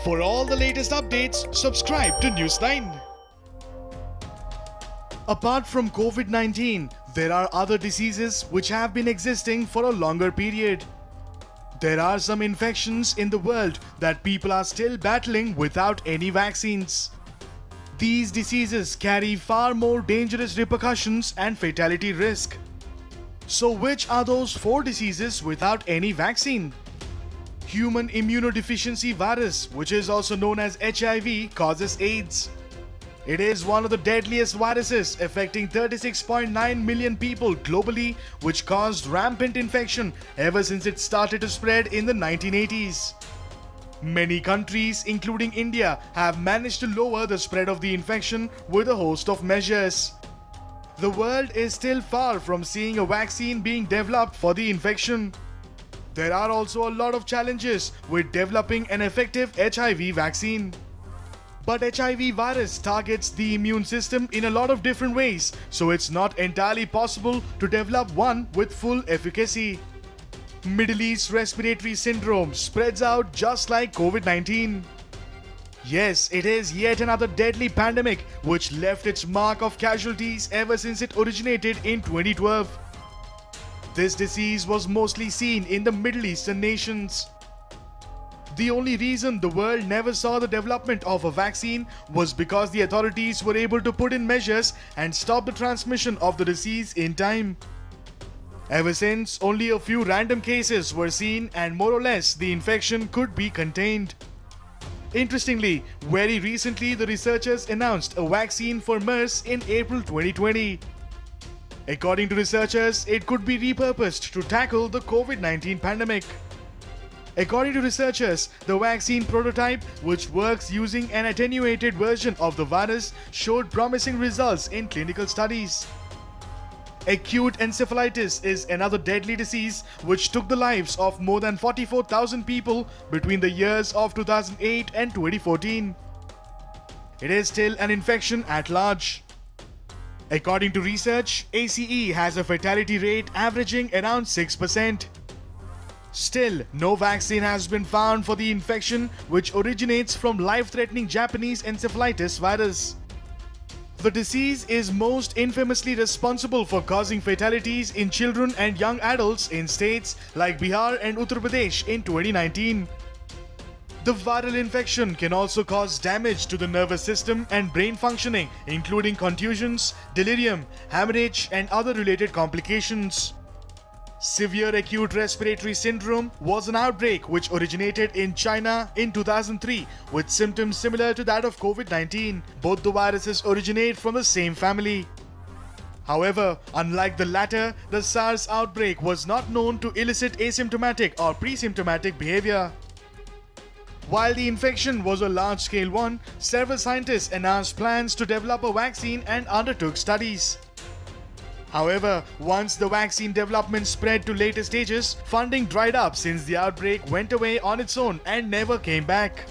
For all the latest updates, subscribe to News9. Apart from COVID-19, there are other diseases which have been existing for a longer period. There are some infections in the world that people are still battling without any vaccines. These diseases carry far more dangerous repercussions and fatality risk. So which are those 4 diseases without any vaccine? Human immunodeficiency virus, which is also known as HIV, causes AIDS. It is one of the deadliest viruses affecting 36.9 million people globally, which caused rampant infection ever since it started to spread in the 1980s. Many countries, including India, have managed to lower the spread of the infection with a host of measures. The world is still far from seeing a vaccine being developed for the infection. There are also a lot of challenges with developing an effective HIV vaccine. But HIV virus targets the immune system in a lot of different ways, so it's not entirely possible to develop one with full efficacy. Middle East respiratory syndrome spreads out just like COVID-19. Yes, it is yet another deadly pandemic which left its mark of casualties ever since it originated in 2012. This disease was mostly seen in the Middle Eastern nations. The only reason the world never saw the development of a vaccine was because the authorities were able to put in measures and stop the transmission of the disease in time. Ever since, only a few random cases were seen and more or less the infection could be contained. Interestingly, very recently the researchers announced a vaccine for MERS in April 2020. According to researchers, it could be repurposed to tackle the COVID-19 pandemic. According to researchers, the vaccine prototype, which works using an attenuated version of the virus, showed promising results in clinical studies. Acute encephalitis is another deadly disease which took the lives of more than 44,000 people between the years of 2008 and 2014. It is still an infection at large. According to research, ACE has a fatality rate averaging around 6%. Still, no vaccine has been found for the infection, which originates from life-threatening Japanese encephalitis virus. The disease is most infamously responsible for causing fatalities in children and young adults in states like Bihar and Uttar Pradesh in 2019. The viral infection can also cause damage to the nervous system and brain functioning, including contusions, delirium, hemorrhage, and other related complications. Severe acute respiratory syndrome was an outbreak which originated in China in 2003 with symptoms similar to that of COVID-19. Both the viruses originate from the same family. However, unlike the latter, the SARS outbreak was not known to elicit asymptomatic or pre-symptomatic behavior. While the infection was a large-scale one, several scientists announced plans to develop a vaccine and undertook studies. However, once the vaccine development spread to later stages, funding dried up since the outbreak went away on its own and never came back.